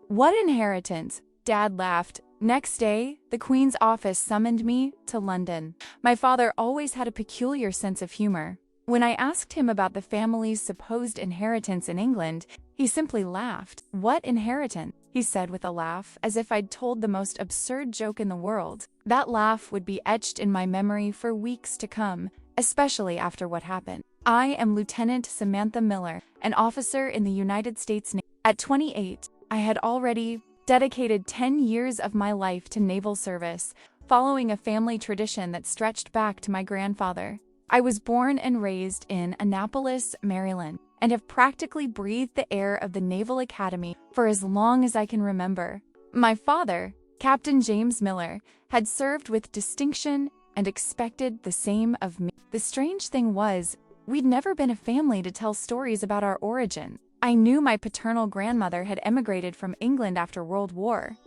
What inheritance? Dad laughed. Next day, the Queen's office summoned me to London. My father always had a peculiar sense of humor. When I asked him about the family's supposed inheritance in England, he simply laughed. What inheritance? He said with a laugh, as if I'd told the most absurd joke in the world. That laugh would be etched in my memory for weeks to come, especially after what happened. I am Lieutenant Samantha Miller, an officer in the United States Navy. At 28, I had already dedicated 10 years of my life to naval service, following a family tradition that stretched back to my grandfather. I was born and raised in Annapolis, Maryland, and have practically breathed the air of the Naval Academy for as long as I can remember. My father, Captain James Miller, had served with distinction and expected the same of me. The strange thing was, we'd never been a family to tell stories about our origin. I knew my paternal grandmother had emigrated from England after World War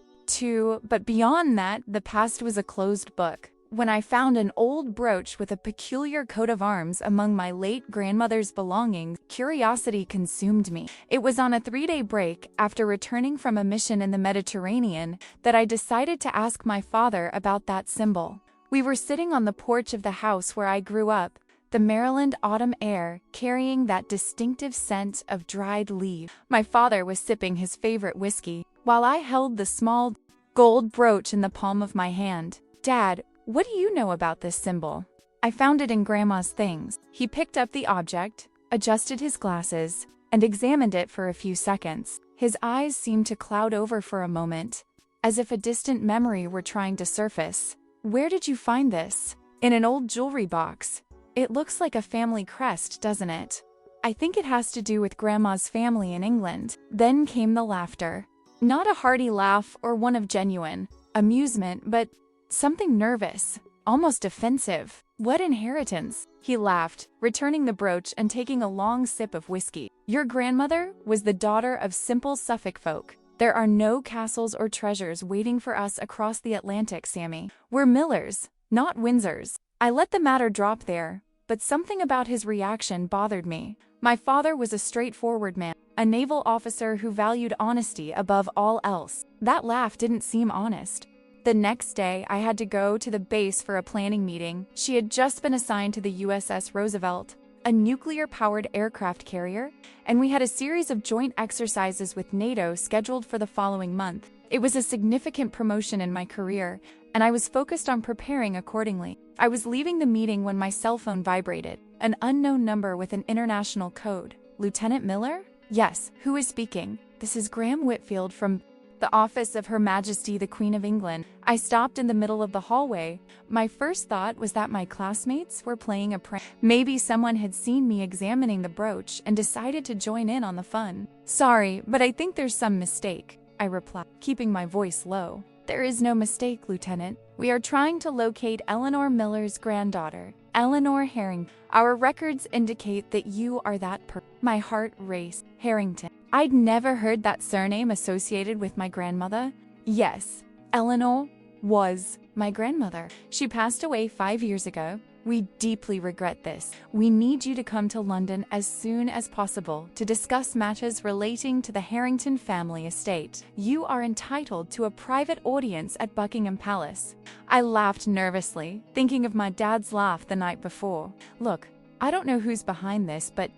II, but beyond that, the past was a closed book. When I found an old brooch with a peculiar coat of arms among my late grandmother's belongings, curiosity consumed me. It was on a 3-day break, after returning from a mission in the Mediterranean, that I decided to ask my father about that symbol. We were sitting on the porch of the house where I grew up, the Maryland autumn air carrying that distinctive scent of dried leaves. My father was sipping his favorite whiskey, while I held the small gold brooch in the palm of my hand. Dad, what do you know about this symbol? I found it in Grandma's things. He picked up the object, adjusted his glasses, and examined it for a few seconds. His eyes seemed to cloud over for a moment, as if a distant memory were trying to surface. Where did you find this? In an old jewelry box. It looks like a family crest, doesn't it? I think it has to do with Grandma's family in England. Then came the laughter. Not a hearty laugh or one of genuine amusement, but something nervous, almost offensive. What inheritance? He laughed, returning the brooch and taking a long sip of whiskey. Your grandmother was the daughter of simple Suffolk folk. There are no castles or treasures waiting for us across the Atlantic, Sammy. We're Millers, not Windsors. I let the matter drop there, but something about his reaction bothered me. My father was a straightforward man, a naval officer who valued honesty above all else. That laugh didn't seem honest. The next day, I had to go to the base for a planning meeting. She had just been assigned to the USS Roosevelt, a nuclear-powered aircraft carrier, and we had a series of joint exercises with NATO scheduled for the following month. It was a significant promotion in my career, and I was focused on preparing accordingly. I was leaving the meeting when my cell phone vibrated, an unknown number with an international code. Lieutenant Miller? Yes, who is speaking? This is Graham Whitfield from the office of Her Majesty the Queen of England. I stopped in the middle of the hallway. My first thought was that my classmates were playing a prank. Maybe someone had seen me examining the brooch and decided to join in on the fun. Sorry, but I think there's some mistake, I replied, keeping my voice low. There is no mistake, Lieutenant. We are trying to locate Eleanor Miller's granddaughter, Eleanor Harrington. Our records indicate that you are that person. My heart raced. Harrington. I'd never heard that surname associated with my grandmother. Yes, Eleanor was my grandmother. She passed away 5 years ago. We deeply regret this. We need you to come to London as soon as possible to discuss matters relating to the Harrington family estate. You are entitled to a private audience at Buckingham Palace. I laughed nervously, thinking of my dad's laugh the night before. Look, I don't know who's behind this, but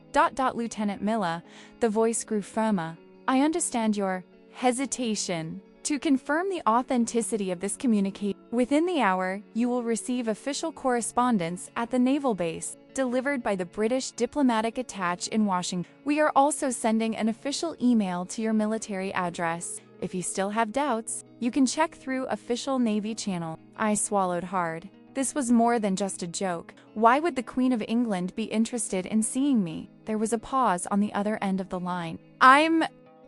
Lieutenant Miller, the voice grew firmer. I understand your hesitation. To confirm the authenticity of this communication, within the hour, you will receive official correspondence at the naval base, delivered by the British diplomatic attaché in Washington. We are also sending an official email to your military address. If you still have doubts, you can check through official Navy channel. I swallowed hard. This was more than just a joke. Why would the Queen of England be interested in seeing me? There was a pause on the other end of the line. I'm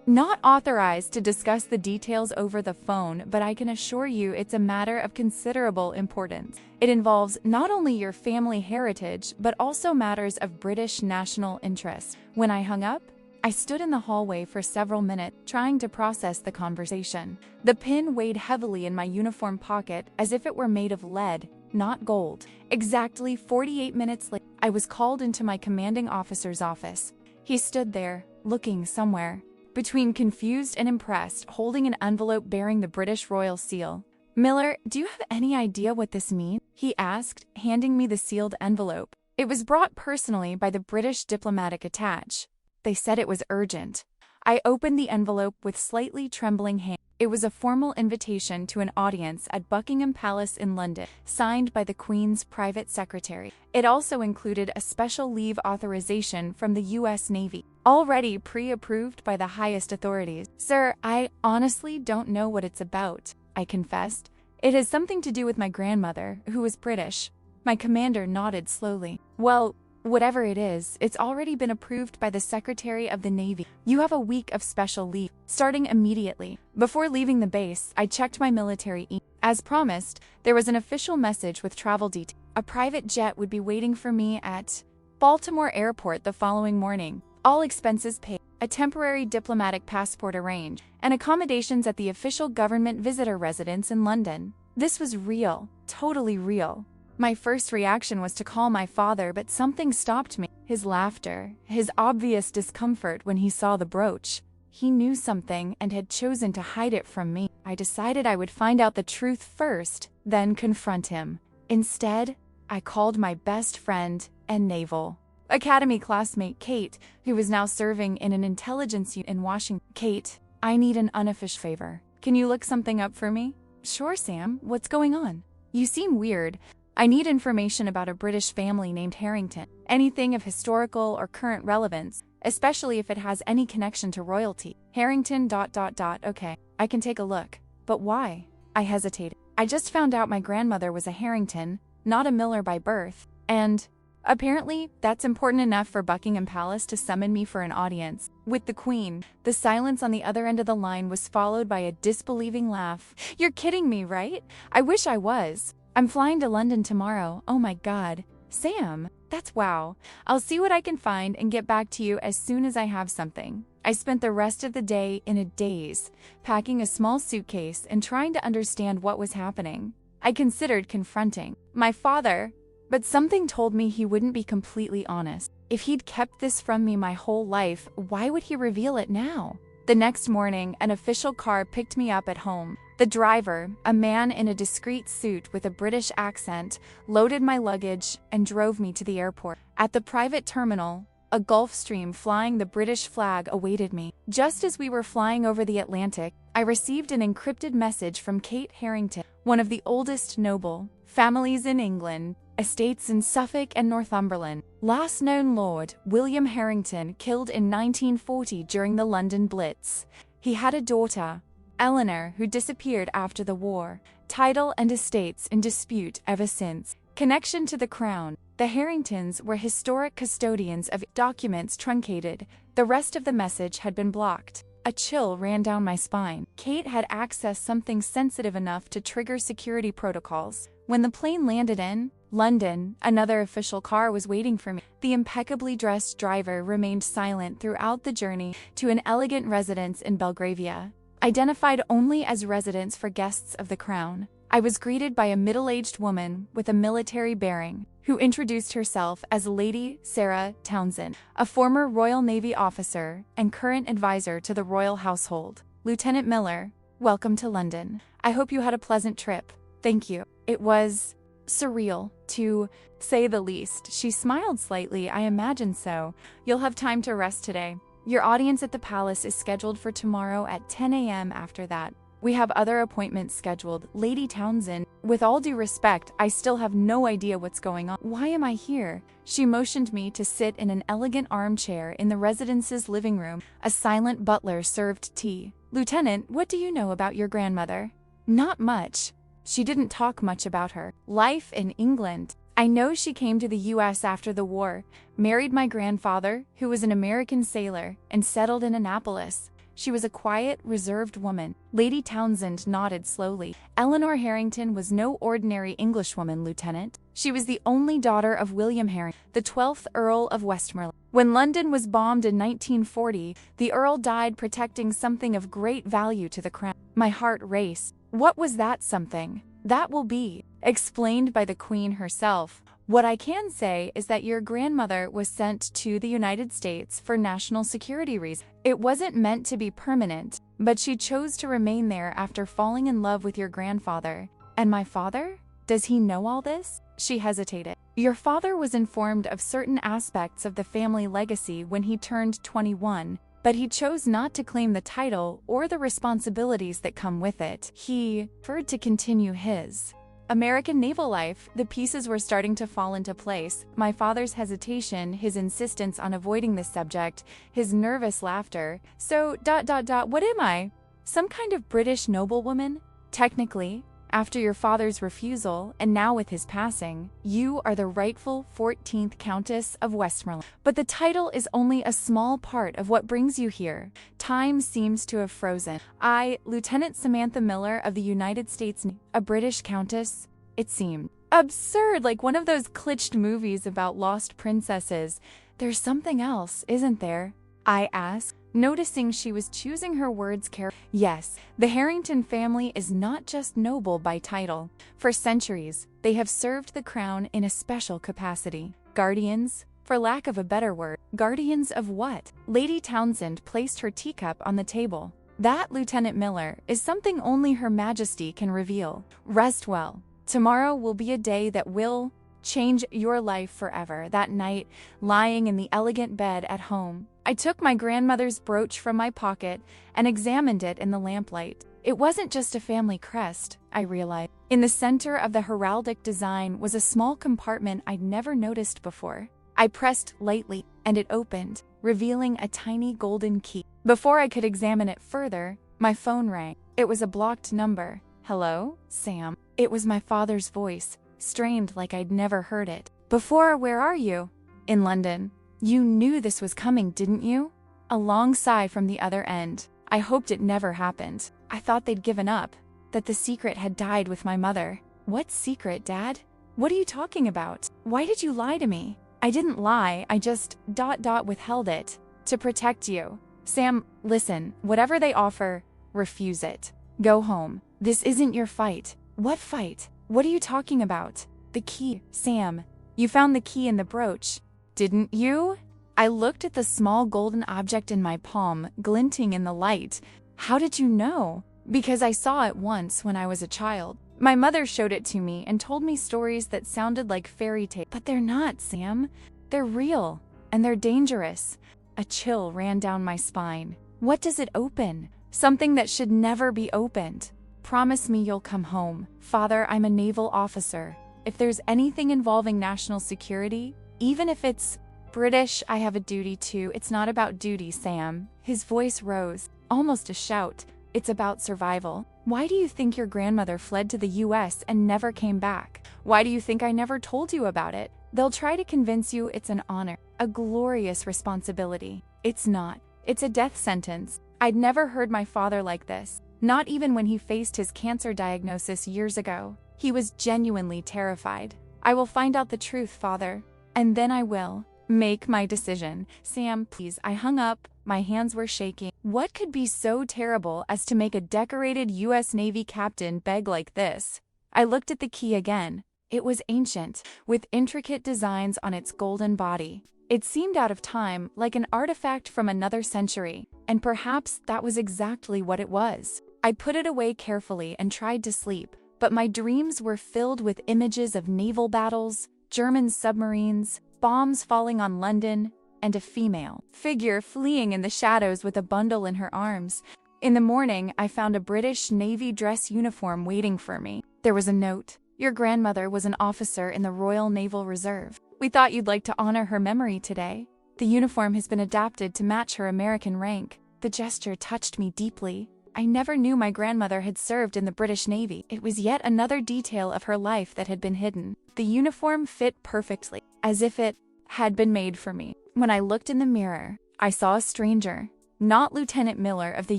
not authorized to discuss the details over the phone, but I can assure you it's a matter of considerable importance. It involves not only your family heritage, but also matters of British national interest. When I hung up, I stood in the hallway for several minutes, trying to process the conversation. The pin weighed heavily in my uniform pocket as if it were made of lead, not gold. Exactly 48 minutes later, I was called into my commanding officer's office. He stood there, looking somewhere. between confused and impressed, holding an envelope bearing the British royal seal. "Miller, do you have any idea what this means?" he asked, handing me the sealed envelope. It was brought personally by the British diplomatic attaché. They said it was urgent. I opened the envelope with slightly trembling hands. It was a formal invitation to an audience at Buckingham Palace in London, signed by the Queen's private secretary. It also included a special leave authorization from the U.S. Navy, already pre-approved by the highest authorities. "Sir, I honestly don't know what it's about," I confessed. "It has something to do with my grandmother, who was British." My commander nodded slowly. "Well, whatever it is, it's already been approved by the Secretary of the Navy. You have a week of special leave, starting immediately." Before leaving the base, I checked my military email. As promised, there was an official message with travel details. A private jet would be waiting for me at Baltimore Airport the following morning. All expenses paid, a temporary diplomatic passport arranged, and accommodations at the official government visitor residence in London. This was real, totally real. My first reaction was to call my father, but something stopped me. His laughter, his obvious discomfort when he saw the brooch. He knew something and had chosen to hide it from me. I decided I would find out the truth first, then confront him. Instead, I called my best friend and Naval Academy classmate Kate, who was now serving in an intelligence unit in Washington. "Kate, I need an unofficial favor. Can you look something up for me?" "Sure, Sam. What's going on?" "You seem weird. I need information about a British family named Harrington. Anything of historical or current relevance, especially if it has any connection to royalty." Harrington ... Okay, I can take a look. "But why?" I hesitated. "I just found out my grandmother was a Harrington, not a Miller by birth, and apparently that's important enough for Buckingham Palace to summon me for an audience with the Queen." The silence on the other end of the line was followed by a disbelieving laugh. "You're kidding me, right? I wish I was. I'm flying to London tomorrow. Oh my God. Sam, that's wow. I'll see what I can find and get back to you as soon as I have something." I spent the rest of the day in a daze, packing a small suitcase and trying to understand what was happening. I considered confronting my father, but something told me he wouldn't be completely honest. If he'd kept this from me my whole life, why would he reveal it now? The next morning, an official car picked me up at home. The driver, a man in a discreet suit with a British accent, loaded my luggage and drove me to the airport. At the private terminal, a Gulfstream flying the British flag awaited me. Just as we were flying over the Atlantic, I received an encrypted message from Kate Harrington, one of the oldest noble families in England, estates in Suffolk and Northumberland. Last known Lord William Harrington, killed in 1940 during the London Blitz. He had a daughter, Eleanor, who disappeared after the war. Title and estates in dispute ever since. Connection to the crown. The Harringtons were historic custodians of documents truncated. The rest of the message had been blocked. A chill ran down my spine. Kate had accessed something sensitive enough to trigger security protocols. When the plane landed in London, another official car was waiting for me. The impeccably dressed driver remained silent throughout the journey to an elegant residence in Belgravia, identified only as residence for guests of the crown. I was greeted by a middle-aged woman with a military bearing, who introduced herself as Lady Sarah Townsend, a former Royal Navy officer and current advisor to the royal household. "Lieutenant Miller, welcome to London. I hope you had a pleasant trip." "Thank you. It was surreal, to say the least." She smiled slightly. "I imagine so. You'll have time to rest today. Your audience at the palace is scheduled for tomorrow at 10 a.m. After that, we have other appointments scheduled." Lady Townsend, with all due respect, I still have no idea what's going on. Why am I here? She motioned me to sit in an elegant armchair in the residence's living room. A silent butler served tea. "Lieutenant, what do you know about your grandmother?" "Not much. She didn't talk much about her life in England. I know she came to the U.S. after the war, married my grandfather, who was an American sailor, and settled in Annapolis. She was a quiet, reserved woman." Lady Townsend nodded slowly. "Eleanor Harrington was no ordinary Englishwoman, Lieutenant. She was the only daughter of William Harrington, the 12th Earl of Westmoreland. When London was bombed in 1940, the Earl died protecting something of great value to the crown." My heart raced. What was that something? "That will be explained by the Queen herself. What I can say is that your grandmother was sent to the United States for national security reasons. It wasn't meant to be permanent, but she chose to remain there after falling in love with your grandfather. And my father? Does he know all this? She hesitated. Your father was informed of certain aspects of the family legacy when he turned 21, but he chose not to claim the title or the responsibilities that come with it. He preferred to continue his American naval life. The pieces were starting to fall into place. My father's hesitation, his insistence on avoiding this subject, his nervous laughter. So, what am I? Some kind of British noblewoman? Technically, after your father's refusal, and now with his passing, you are the rightful 14th Countess of Westmoreland. But the title is only a small part of what brings you here. Time seems to have frozen. I, Lieutenant Samantha Miller of the United States, a British Countess, it seemed absurd, like one of those glitched movies about lost princesses. There's something else, isn't there? I asked, noticing she was choosing her words carefully. Yes, the Harrington family is not just noble by title. For centuries, they have served the crown in a special capacity. Guardians, for lack of a better word. Guardians of what? Lady Townsend placed her teacup on the table. That, Lieutenant Miller, is something only Her Majesty can reveal. Rest well. Tomorrow will be a day that will change your life forever. That night, lying in the elegant bed at home, I took my grandmother's brooch from my pocket and examined it in the lamplight. It wasn't just a family crest, I realized. In the center of the heraldic design was a small compartment I'd never noticed before. I pressed lightly, and it opened, revealing a tiny golden key. Before I could examine it further, my phone rang. It was a blocked number. Hello, Sam. It was my father's voice, strained like I'd never heard it. Where are you? In London. You knew this was coming, didn't you? A long sigh from the other end. I hoped it never happened. I thought they'd given up, that the secret had died with my mother. What secret, Dad? What are you talking about? Why did you lie to me? I didn't lie, I just withheld it. To protect you. Sam, listen, whatever they offer, refuse it. Go home. This isn't your fight. What fight? What are you talking about? The key, Sam. You found the key in the brooch. Didn't you? I looked at the small golden object in my palm, glinting in the light. How did you know? Because I saw it once when I was a child. My mother showed it to me and told me stories that sounded like fairy tales. But they're not, Sam. They're real, and they're dangerous. A chill ran down my spine. What does it open? Something that should never be opened. Promise me you'll come home. Father, I'm a naval officer. If there's anything involving national security, even if it's British, I have a duty too. It's not about duty, Sam. His voice rose, almost a shout. It's about survival. Why do you think your grandmother fled to the US and never came back? Why do you think I never told you about it? They'll try to convince you it's an honor, a glorious responsibility. It's not. It's a death sentence. I'd never heard my father like this, not even when he faced his cancer diagnosis years ago. He was genuinely terrified. I will find out the truth, Father, and then I will make my decision. Sam, please. I hung up. My hands were shaking. What could be so terrible as to make a decorated U.S. Navy captain beg like this? I looked at the key again. It was ancient, with intricate designs on its golden body. It seemed out of time, like an artifact from another century, and perhaps that was exactly what it was. I put it away carefully and tried to sleep, but my dreams were filled with images of naval battles, German submarines, bombs falling on London, and a female figure fleeing in the shadows with a bundle in her arms. In the morning, I found a British Navy dress uniform waiting for me. There was a note. Your grandmother was an officer in the Royal Naval Reserve. We thought you'd like to honor her memory today. The uniform has been adapted to match her American rank. The gesture touched me deeply. I never knew my grandmother had served in the British Navy. It was yet another detail of her life that had been hidden. The uniform fit perfectly, as if it had been made for me. When I looked in the mirror, I saw a stranger. Not Lieutenant Miller of the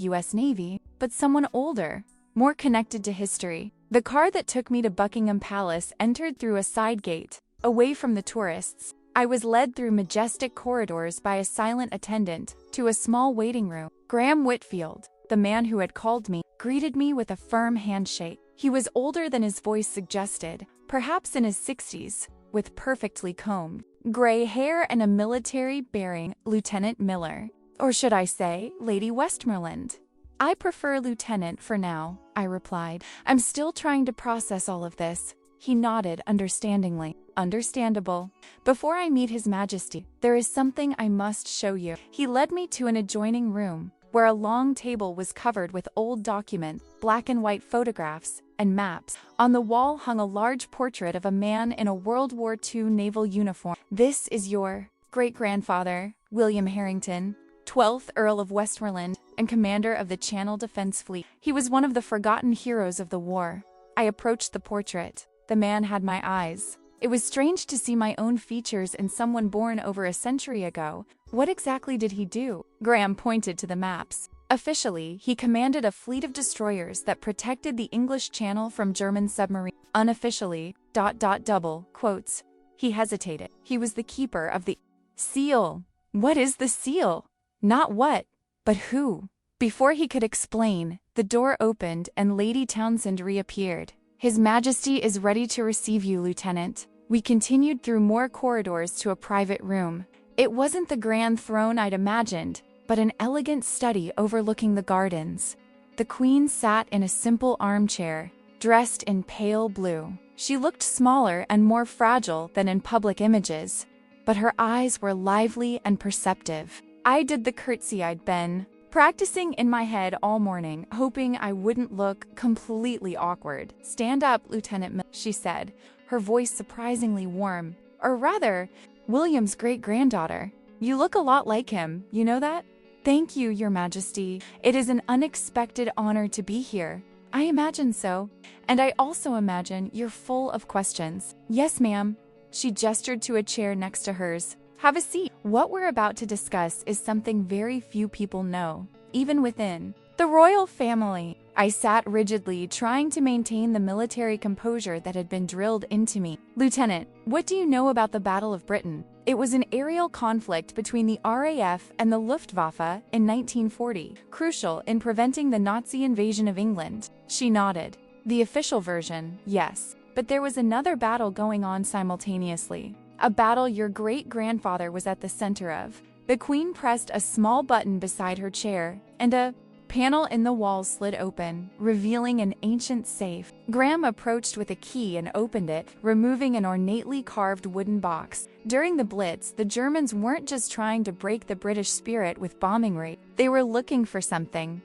U.S. Navy, but someone older, more connected to history. The car that took me to Buckingham Palace entered through a side gate, away from the tourists. I was led through majestic corridors by a silent attendant to a small waiting room. Graham Whitfield, the man who had called me, greeted me with a firm handshake. He was older than his voice suggested, perhaps in his 60s, with perfectly combed gray hair and a military bearing, Lieutenant Miller. Or should I say, Lady Westmoreland? I prefer Lieutenant for now, I replied. I'm still trying to process all of this. He nodded understandingly. Understandable. Before I meet His Majesty, there is something I must show you. He led me to an adjoining room, where a long table was covered with old documents, black and white photographs, and maps. On the wall hung a large portrait of a man in a World War II naval uniform. This is your great-grandfather, William Harrington, 12th Earl of Westmoreland and commander of the Channel Defense Fleet. He was one of the forgotten heroes of the war. I approached the portrait. The man had my eyes. It was strange to see my own features in someone born over a century ago. What exactly did he do? Graham pointed to the maps. Officially, he commanded a fleet of destroyers that protected the English Channel from German submarines. Unofficially, double quotes. He hesitated. He was the keeper of the seal. What is the seal? Not what, but who? Before he could explain, the door opened and Lady Townsend reappeared. His Majesty is ready to receive you, Lieutenant. We continued through more corridors to a private room. It wasn't the grand throne I'd imagined, but an elegant study overlooking the gardens. The Queen sat in a simple armchair, dressed in pale blue. She looked smaller and more fragile than in public images, but her eyes were lively and perceptive. I did the curtsy I'd been practicing in my head all morning, hoping I wouldn't look completely awkward. Stand up, Lieutenant Miller, she said, her voice surprisingly warm. Or rather, William's great-granddaughter. You look a lot like him, you know that? Thank you, Your Majesty. It is an unexpected honor to be here. I imagine so. And I also imagine you're full of questions. Yes, ma'am. She gestured to a chair next to hers. Have a seat. What we're about to discuss is something very few people know, even within the royal family. I sat rigidly, trying to maintain the military composure that had been drilled into me. Lieutenant, what do you know about the Battle of Britain? It was an aerial conflict between the RAF and the Luftwaffe in 1940, crucial in preventing the Nazi invasion of England. She nodded. The official version, yes, but there was another battle going on simultaneously. A battle your great-grandfather was at the center of. The Queen pressed a small button beside her chair, and a panel in the wall slid open, revealing an ancient safe. Graham approached with a key and opened it, removing an ornately carved wooden box. During the Blitz, the Germans weren't just trying to break the British spirit with bombing raids. They were looking for something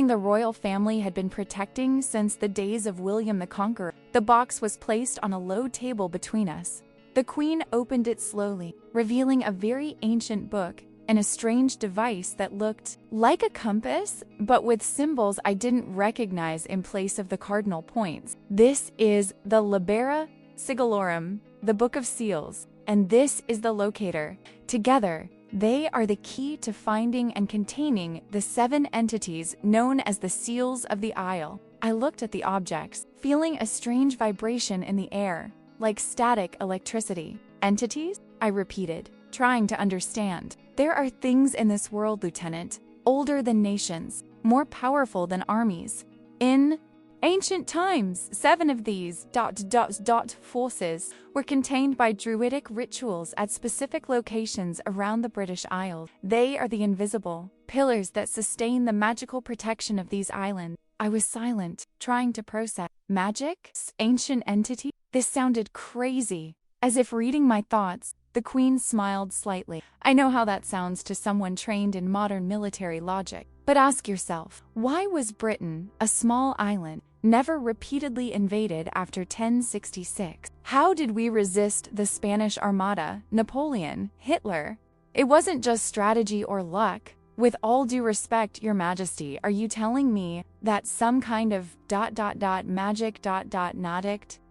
the royal family had been protecting since the days of William the Conqueror. The box was placed on a low table between us. The Queen opened it slowly, revealing a very ancient book and a strange device that looked like a compass, but with symbols I didn't recognize in place of the cardinal points. This is the Libera Sigillorum, the Book of Seals, and this is the locator. Together, they are the key to finding and containing the 7 entities known as the Seals of the Isle. I looked at the objects, feeling a strange vibration in the air, like static electricity. Entities? I repeated, trying to understand. There are things in this world, Lieutenant, older than nations, more powerful than armies. In ancient times, 7 of these forces were contained by druidic rituals at specific locations around the British Isles. They are the invisible pillars that sustain the magical protection of these islands. I was silent, trying to process. Magic? Ancient entity? This sounded crazy. As if reading my thoughts, the Queen smiled slightly. I know how that sounds to someone trained in modern military logic. But ask yourself, why was Britain, a small island, never repeatedly invaded after 1066? How did we resist the Spanish Armada, Napoleon, Hitler? It wasn't just strategy or luck. With all due respect, Your Majesty, are you telling me that some kind of magic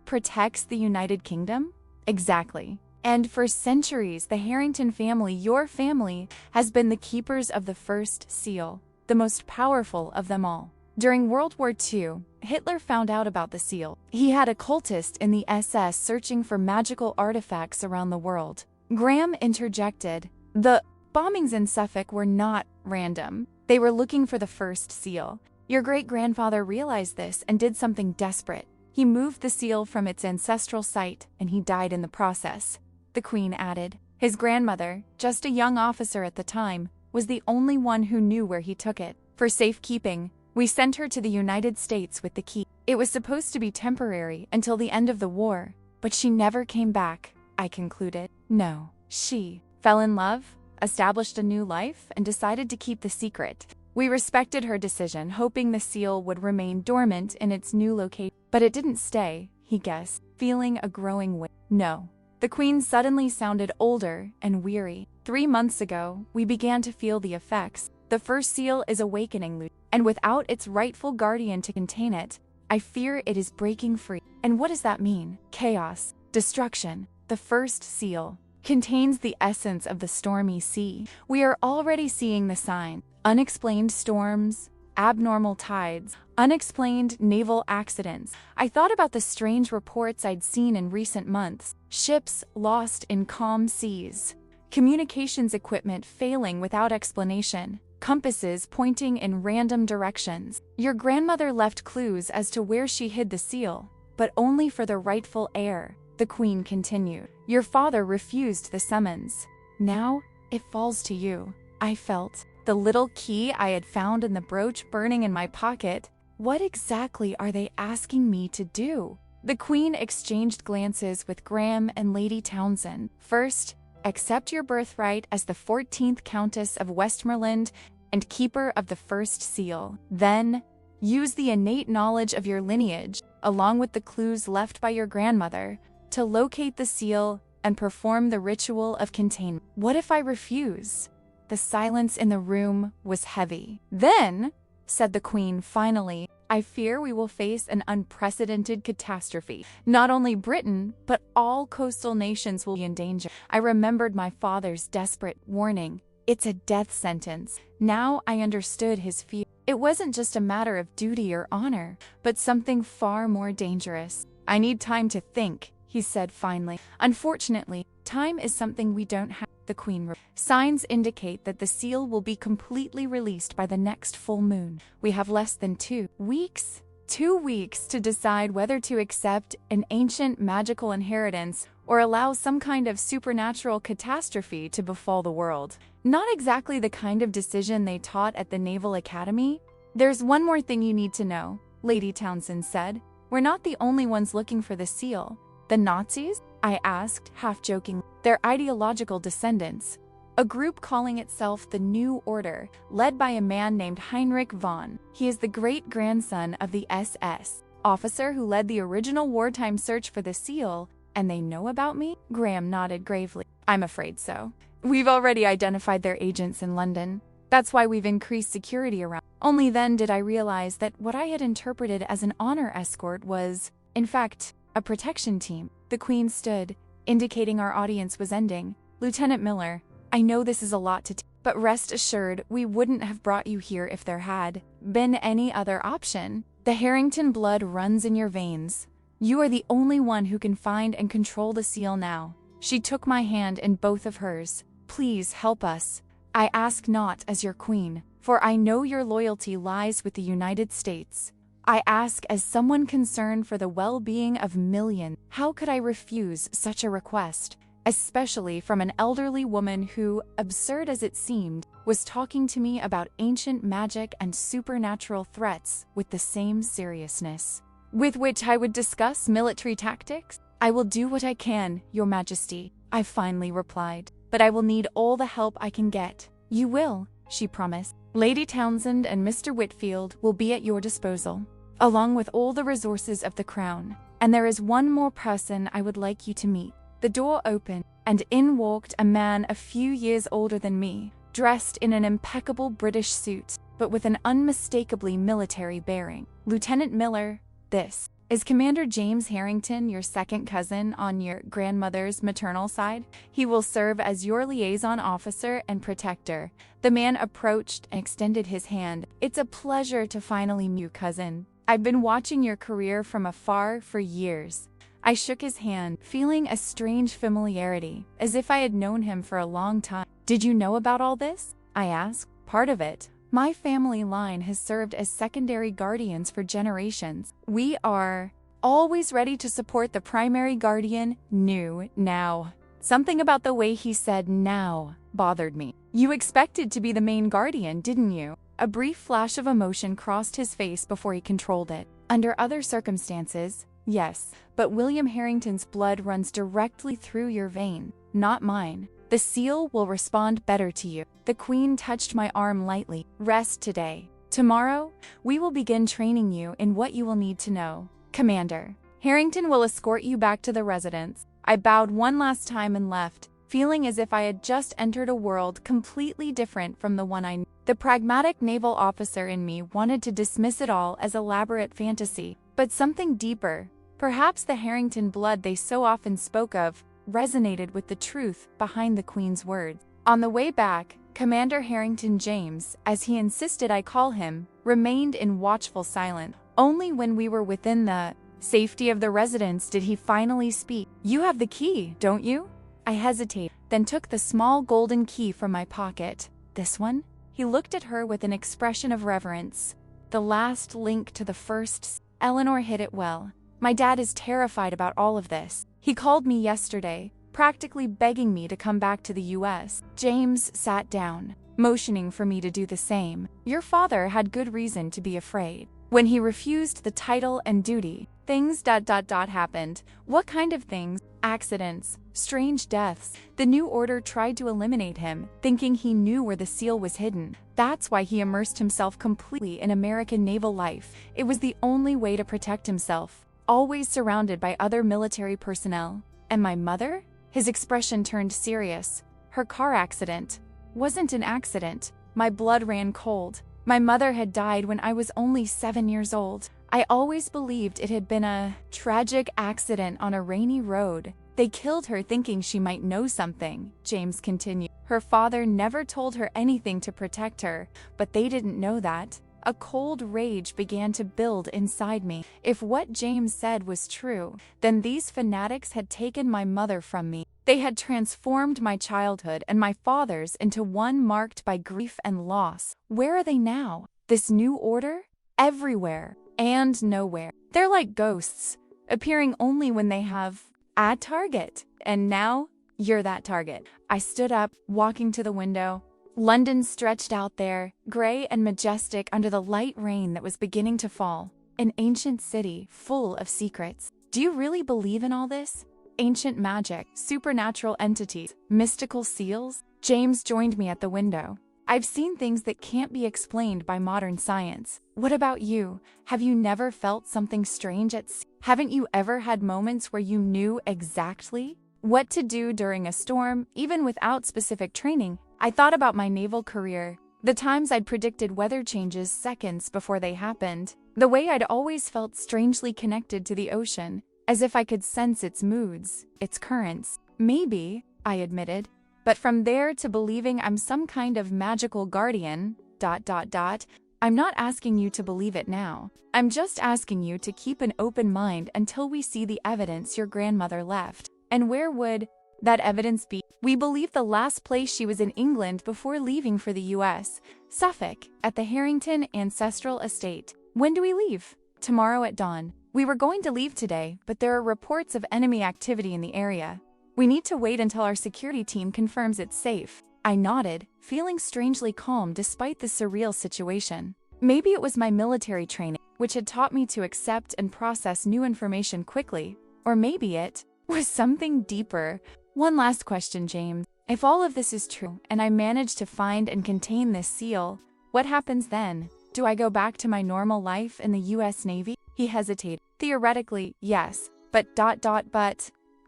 protects the United Kingdom? Exactly. And for centuries, the Harrington family, your family, has been the keepers of the first seal, the most powerful of them all. During World War II, Hitler found out about the seal. He had a cultist in the SS searching for magical artifacts around the world. Graham interjected. The bombings in Suffolk were not random. They were looking for the first seal. Your great-grandfather realized this and did something desperate. He moved the seal from its ancestral site, and he died in the process," the Queen added. His grandmother, just a young officer at the time, was the only one who knew where he took it. For safekeeping, we sent her to the United States with the key. It was supposed to be temporary until the end of the war, but she never came back, I concluded. No, she fell in love, established a new life, and decided to keep the secret. We respected her decision, hoping the seal would remain dormant in its new location. But it didn't stay, he guessed, feeling a growing weight. No. The Queen suddenly sounded older and weary. 3 months ago, we began to feel the effects. The first seal is awakening, and without its rightful guardian to contain it, I fear it is breaking free. And what does that mean? Chaos, destruction. The first seal contains the essence of the stormy sea. We are already seeing the sign. Unexplained storms, abnormal tides, unexplained naval accidents. I thought about the strange reports I'd seen in recent months. Ships lost in calm seas, communications equipment failing without explanation, compasses pointing in random directions. Your grandmother left clues as to where she hid the seal, but only for the rightful heir, the Queen continued. Your father refused the summons. Now, it falls to you. I felt the little key I had found in the brooch burning in my pocket. What exactly are they asking me to do? The Queen exchanged glances with Graham and Lady Townsend. First, accept your birthright as the 14th Countess of Westmoreland and keeper of the first seal. Then, use the innate knowledge of your lineage, along with the clues left by your grandmother, to locate the seal and perform the ritual of containment. What if I refuse? The silence in the room was heavy. Then, said the Queen finally, I fear we will face an unprecedented catastrophe. Not only Britain, but all coastal nations will be in danger. I remembered my father's desperate warning. It's a death sentence. Now I understood his fear. It wasn't just a matter of duty or honor, but something far more dangerous. I need time to think, he said finally. Unfortunately, time is something we don't have. The Queen. Signs indicate that the seal will be completely released by the next full moon. We have less than 2 weeks. 2 weeks to decide whether to accept an ancient magical inheritance or allow some kind of supernatural catastrophe to befall the world. Not exactly the kind of decision they taught at the Naval Academy. There's one more thing you need to know, Lady Townsend said. We're not the only ones looking for the seal. The Nazis? I asked, half joking. Their ideological descendants. A group calling itself the New Order, led by a man named Heinrich von. He is the great-grandson of the SS officer who led the original wartime search for the seal. And they know about me? Graham nodded gravely. I'm afraid so. We've already identified their agents in London. That's why we've increased security around. Only then did I realize that what I had interpreted as an honor escort was, in fact, a protection team. The Queen stood, indicating our audience was ending. Lieutenant Miller, I know this is a lot to take, but rest assured we wouldn't have brought you here if there had been any other option. The Harrington blood runs in your veins. You are the only one who can find and control the seal now. She took my hand in both of hers. Please help us. I ask not as your queen, for I know your loyalty lies with the United States. I ask as someone concerned for the well-being of millions. How could I refuse such a request, especially from an elderly woman who, absurd as it seemed, was talking to me about ancient magic and supernatural threats with the same seriousness with which I would discuss military tactics? I will do what I can, Your Majesty, I finally replied, but I will need all the help I can get. You will, she promised. Lady Townsend and Mr. Whitfield will be at your disposal, along with all the resources of the Crown. And there is one more person I would like you to meet. The door opened, and in walked a man a few years older than me, dressed in an impeccable British suit, but with an unmistakably military bearing. Lieutenant Miller, this is Commander James Harrington, your second cousin on your grandmother's maternal side. He will serve as your liaison officer and protector. The man approached and extended his hand. It's a pleasure to finally meet you, cousin. I've been watching your career from afar for years. I shook his hand, feeling a strange familiarity, as if I had known him for a long time. Did you know about all this? I asked. Part of it. My family line has served as secondary guardians for generations. We are always ready to support the primary guardian, knew now. Something about the way he said now bothered me. You expected to be the main guardian, didn't you? A brief flash of emotion crossed his face before he controlled it. Under other circumstances, yes, but William Harrington's blood runs directly through your vein, not mine. The seal will respond better to you. The Queen touched my arm lightly. Rest today. Tomorrow, we will begin training you in what you will need to know. Commander, Harrington will escort you back to the residence. I bowed one last time and left, feeling as if I had just entered a world completely different from the one I knew. The pragmatic naval officer in me wanted to dismiss it all as elaborate fantasy, but something deeper, perhaps the Harrington blood they so often spoke of, resonated with the truth behind the Queen's words. On the way back, Commander Harrington James, as he insisted I call him, remained in watchful silence. Only when we were within the safety of the residence did he finally speak. You have the key, don't you? I hesitated, then took the small golden key from my pocket. This one? He looked at her with an expression of reverence. The last link to the first. Eleanor hit it well. My dad is terrified about all of this. He called me yesterday, practically begging me to come back to the US. James sat down, motioning for me to do the same. Your father had good reason to be afraid. When he refused the title and duty, things ... happened. What kind of things? Accidents, strange deaths. The New Order tried to eliminate him, thinking he knew where the seal was hidden. That's why he immersed himself completely in American naval life. It was the only way to protect himself, always surrounded by other military personnel. And my mother? His expression turned serious. Her car accident wasn't an accident. My blood ran cold. My mother had died when I was only 7 years old. I always believed it had been a tragic accident on a rainy road. They killed her thinking she might know something, James continued. Her father never told her anything to protect her, but they didn't know that. A cold rage began to build inside me. If what James said was true, then these fanatics had taken my mother from me. They had transformed my childhood and my father's into one marked by grief and loss. Where are they now? This new order? Everywhere and nowhere. They're like ghosts, appearing only when they have a target. And now, you're that target. I stood up, walking to the window. London stretched out there, gray and majestic under the light rain that was beginning to fall. An ancient city full of secrets. Do you really believe in all this? Ancient magic, supernatural entities, mystical seals? James joined me at the window. I've seen things that can't be explained by modern science. What about you? Have you never felt something strange at sea? Haven't you ever had moments where you knew exactly what to do during a storm, even without specific training? I thought about my naval career, the times I'd predicted weather changes seconds before they happened, the way I'd always felt strangely connected to the ocean, as if I could sense its moods, its currents. Maybe, I admitted, but from there to believing I'm some kind of magical guardian, ... I'm not asking you to believe it now. I'm just asking you to keep an open mind until we see the evidence your grandmother left. And where would that evidence be? We believe the last place she was in England before leaving for the US, Suffolk, at the Harrington Ancestral Estate. When do we leave? Tomorrow at dawn. We were going to leave today, but there are reports of enemy activity in the area. We need to wait until our security team confirms it's safe. I nodded, feeling strangely calm despite the surreal situation. Maybe it was my military training, which had taught me to accept and process new information quickly. Or maybe it was something deeper. One last question, James. If all of this is true, and I manage to find and contain this seal, what happens then? Do I go back to my normal life in the US Navy? He hesitated. Theoretically, yes, but ...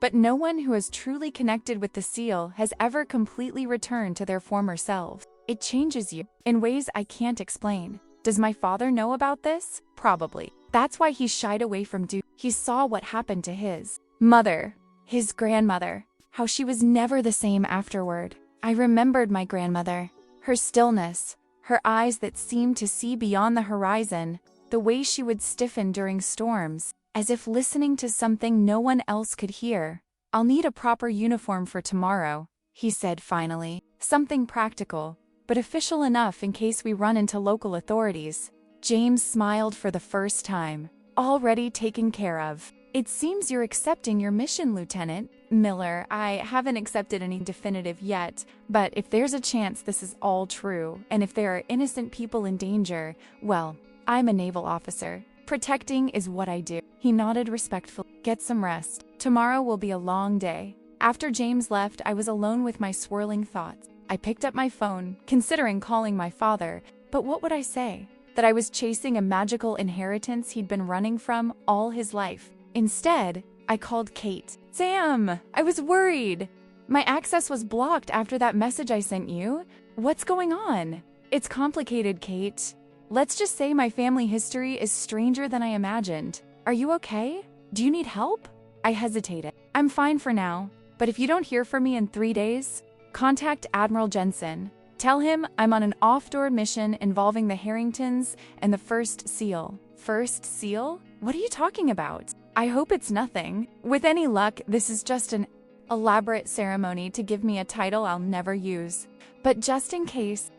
But no one who has truly connected with the seal has ever completely returned to their former selves. It changes you in ways I can't explain. Does my father know about this? Probably. That's why he shied away from duty. He saw what happened to his mother, his grandmother, how she was never the same afterward. I remembered my grandmother, her stillness, her eyes that seemed to see beyond the horizon, the way she would stiffen during storms, as if listening to something no one else could hear. I'll need a proper uniform for tomorrow, he said finally. Something practical, but official enough in case we run into local authorities. James smiled for the first time. already taken care of. It seems you're accepting your mission, Lieutenant Miller. I haven't accepted any definitive yet, but if there's a chance this is all true, and if there are innocent people in danger, well, I'm a naval officer. Protecting is what I do. He nodded respectfully. Get some rest. Tomorrow will be a long day. After James left, I was alone with my swirling thoughts. I picked up my phone, considering calling my father, but what would I say? That I was chasing a magical inheritance he'd been running from all his life. Instead, I called Kate. Sam, I was worried. My access was blocked after that message I sent you. What's going on? It's complicated, Kate. Let's just say my family history is stranger than I imagined. Are you okay? Do you need help? I hesitated. I'm fine for now, but if you don't hear from me in 3 days, contact Admiral Jensen. Tell him I'm on an off-door mission involving the Harringtons and the First Seal. First Seal? What are you talking about? I hope it's nothing. With any luck, this is just an elaborate ceremony to give me a title I'll never use. But just in case, ...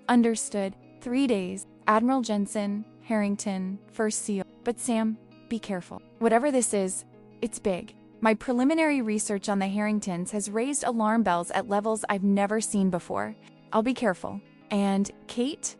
Understood. 3 days. Admiral Jensen, Harrington, First Seal. But Sam, be careful. Whatever this is, it's big. My preliminary research on the Harringtons has raised alarm bells at levels I've never seen before. I'll be careful. And Kate...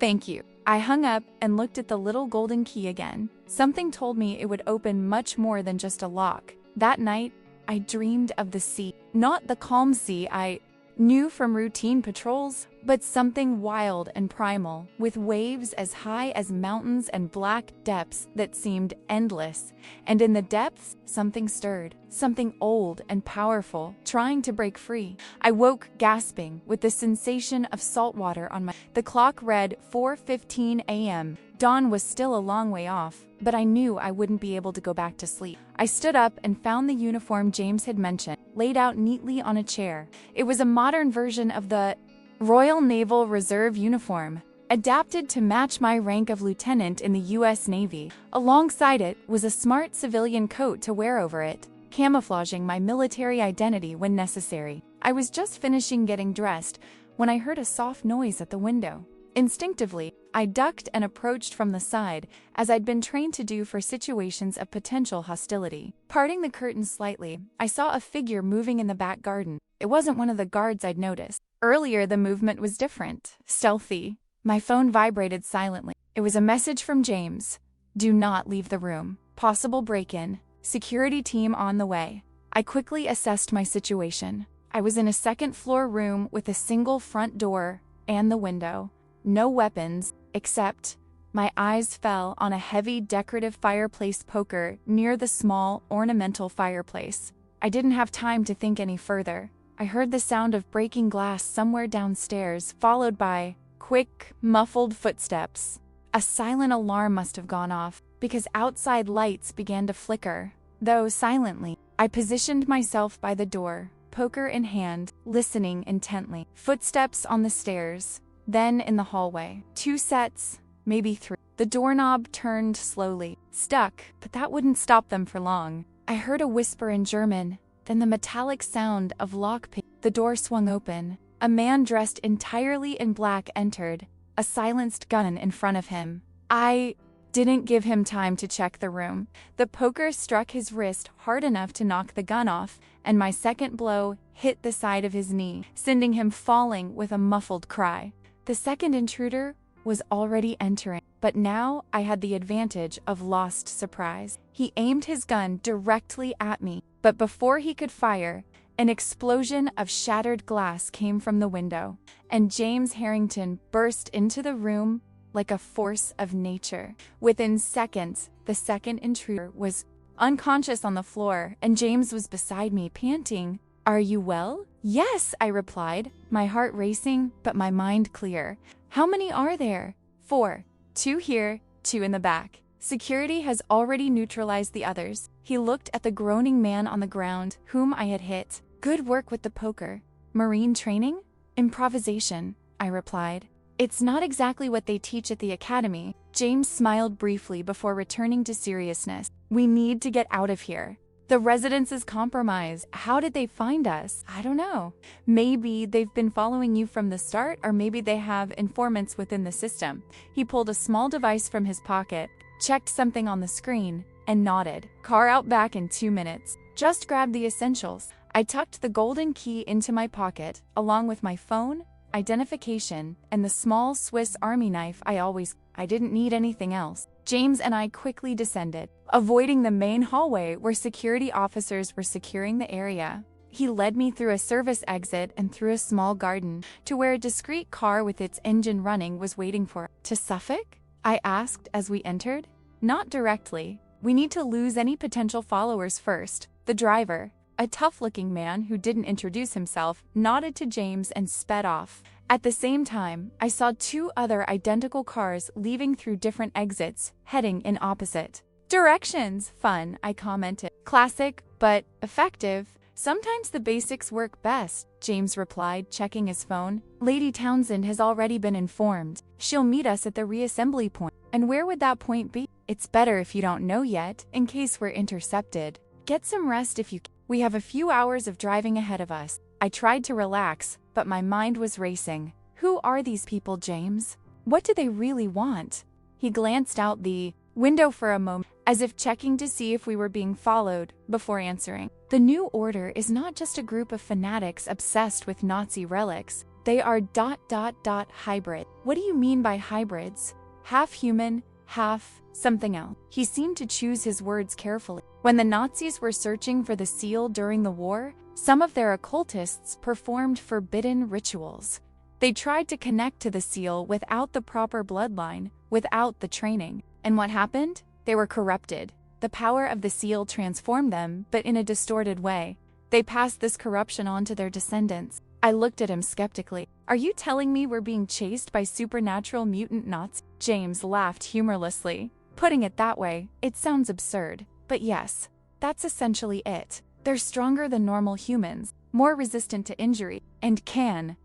Thank you. I hung up and looked at the little golden key again. Something told me it would open much more than just a lock. That night, I dreamed of the sea. Not the calm sea I knew from routine patrols, but something wild and primal, with waves as high as mountains and black depths that seemed endless. And in the depths, something stirred, something old and powerful, trying to break free. I woke gasping with the sensation of salt water on my... The clock read 4:15 a.m. Dawn was still a long way off, but I knew I wouldn't be able to go back to sleep. I stood up and found the uniform James had mentioned, laid out neatly on a chair. It was a modern version of the Royal Naval Reserve uniform, adapted to match my rank of lieutenant in the U.S. Navy. Alongside it was a smart civilian coat to wear over it, camouflaging my military identity when necessary. I was just finishing getting dressed when I heard a soft noise at the window. Instinctively, I ducked and approached from the side, as I'd been trained to do for situations of potential hostility. Parting the curtains slightly, I saw a figure moving in the back garden. It wasn't one of the guards I'd noticed. Earlier, the movement was different, stealthy. My phone vibrated silently. It was a message from James. Do not leave the room. Possible break-in. Security team on the way. I quickly assessed my situation. I was in a second-floor room with a single front door and the window. No weapons, except my eyes fell on a heavy decorative fireplace poker near the small ornamental fireplace. I didn't have time to think any further. I heard the sound of breaking glass somewhere downstairs, followed by quick, muffled footsteps. A silent alarm must have gone off, because outside lights began to flicker. Though silently, I positioned myself by the door, poker in hand, listening intently. Footsteps on the stairs, then in the hallway. 2 sets, maybe 3. The doorknob turned slowly, stuck, but that wouldn't stop them for long. I heard a whisper in German, then the metallic sound of lockpick. The door swung open. A man dressed entirely in black entered, a silenced gun in front of him. I didn't give him time to check the room. The poker struck his wrist hard enough to knock the gun off, and my second blow hit the side of his knee, sending him falling with a muffled cry. The second intruder was already entering, but now I had the advantage of lost surprise. He aimed his gun directly at me, but before he could fire, an explosion of shattered glass came from the window, and James Harrington burst into the room like a force of nature. Within seconds, the second intruder was unconscious on the floor, and James was beside me, panting. Are you well? Yes, I replied, my heart racing, but my mind clear. How many are there? 4. 2 here, 2 in the back. Security has already neutralized the others. He looked at the groaning man on the ground, whom I had hit. Good work with the poker. Marine training? Improvisation, I replied. It's not exactly what they teach at the academy. James smiled briefly before returning to seriousness. We need to get out of here. The residence is compromised. How did they find us? I don't know. Maybe they've been following you from the start, or maybe they have informants within the system. He pulled a small device from his pocket, checked something on the screen, and nodded. Car out back in 2 minutes. Just grab the essentials. I tucked the golden key into my pocket, along with my phone, identification, and the small Swiss Army knife I didn't need anything else. James and I quickly descended, avoiding the main hallway where security officers were securing the area. He led me through a service exit and through a small garden to where a discreet car with its engine running was waiting for us. To Suffolk? I asked as we entered. Not directly. We need to lose any potential followers first. The driver, a tough-looking man who didn't introduce himself, nodded to James and sped off. At the same time, I saw 2 other identical cars leaving through different exits, heading in opposite directions. Fun, I commented. Classic, but effective. Sometimes the basics work best, James replied, checking his phone. Lady Townsend has already been informed. She'll meet us at the reassembly point. And where would that point be? It's better if you don't know yet, in case we're intercepted. Get some rest if you can. We have a few hours of driving ahead of us. I tried to relax, but my mind was racing. Who are these people, James? What do they really want? He glanced out the window for a moment, as if checking to see if we were being followed, before answering. The New Order is not just a group of fanatics obsessed with Nazi relics. They are ... hybrid. What do you mean by hybrids? Half human, half something else. He seemed to choose his words carefully. When the Nazis were searching for the seal during the war, some of their occultists performed forbidden rituals. They tried to connect to the seal without the proper bloodline, without the training. And what happened? They were corrupted. The power of the seal transformed them, but in a distorted way. They passed this corruption on to their descendants. I looked at him skeptically. Are you telling me we're being chased by supernatural mutant Nazis? James laughed humorlessly. Putting it that way, it sounds absurd. But yes, that's essentially it. They're stronger than normal humans, more resistant to injury, and can ...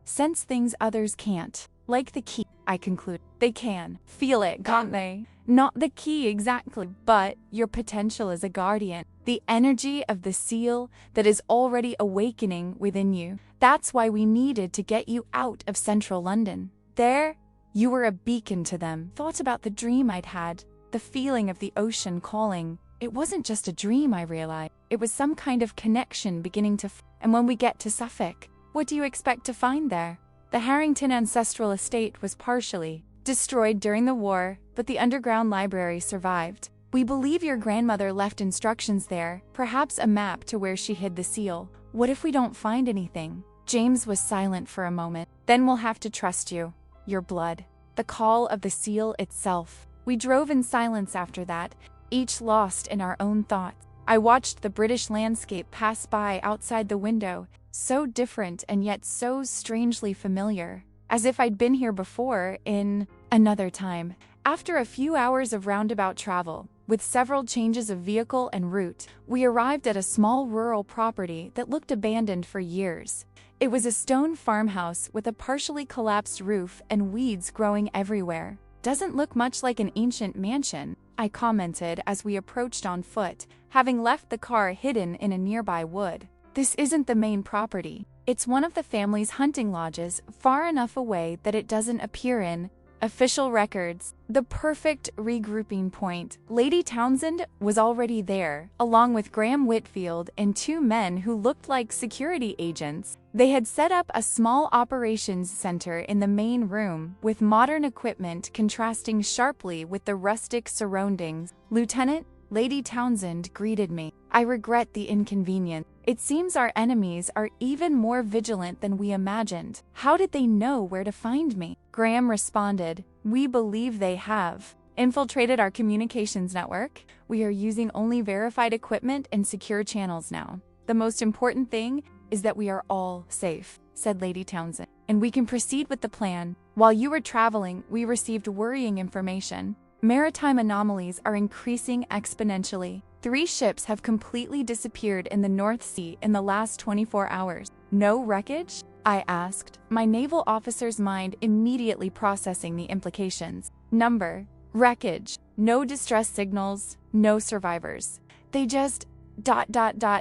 sense things others can't. Like the key, I conclude. They can feel it, can't they? Not the key exactly, but your potential as a guardian. The energy of the seal that is already awakening within you. That's why we needed to get you out of central London. There, you were a beacon to them. Thought about the dream I'd had, the feeling of the ocean calling. It wasn't just a dream, I realized. It was some kind of connection beginning to and when we get to Suffolk, what do you expect to find there? The Harrington ancestral estate was partially destroyed during the war, but the underground library survived. We believe your grandmother left instructions there, perhaps a map to where she hid the seal. What if we don't find anything? James was silent for a moment. Then we'll have to trust you. Your blood. The call of the seal itself. We drove in silence after that, each lost in our own thoughts. I watched the British landscape pass by outside the window, so different and yet so strangely familiar, as if I'd been here before in another time. After a few hours of roundabout travel, with several changes of vehicle and route, we arrived at a small rural property that looked abandoned for years. It was a stone farmhouse with a partially collapsed roof and weeds growing everywhere. Doesn't look much like an ancient mansion, I commented as we approached on foot, having left the car hidden in a nearby wood. This isn't the main property. It's one of the family's hunting lodges, far enough away that it doesn't appear in official records. The perfect regrouping point. Lady Townsend was already there, along with Graham Whitfield and 2 men who looked like security agents. They had set up a small operations center in the main room, with modern equipment contrasting sharply with the rustic surroundings. Lieutenant, Lady Townsend greeted me. I regret the inconvenience. It seems our enemies are even more vigilant than we imagined. How did they know where to find me? Graham responded, we believe they have infiltrated our communications network. We are using only verified equipment and secure channels now. The most important thing is that we are all safe, said Lady Townsend, and we can proceed with the plan. While you were traveling, we received worrying information. Maritime anomalies are increasing exponentially. 3 ships have completely disappeared in the North Sea in the last 24 hours. No wreckage? I asked, my naval officer's mind immediately processing the implications. Number, wreckage, no distress signals, no survivors. They just ...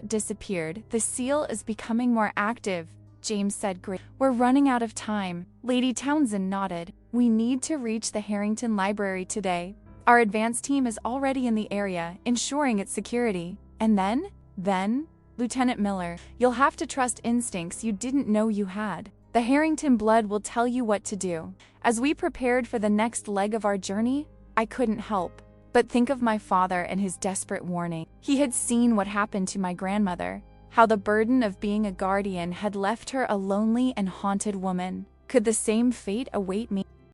disappeared. The seal is becoming more active, James said gravely. We're running out of time. Lady Townsend nodded. We need to reach the Harrington Library today. Our advance team is already in the area, ensuring its security. And then, Lieutenant Miller, you'll have to trust instincts you didn't know you had. The Harrington blood will tell you what to do. As we prepared for the next leg of our journey, I couldn't help but think of my father and his desperate warning. He had seen what happened to my grandmother, how the burden of being a guardian had left her a lonely and haunted woman. Could the same fate await me?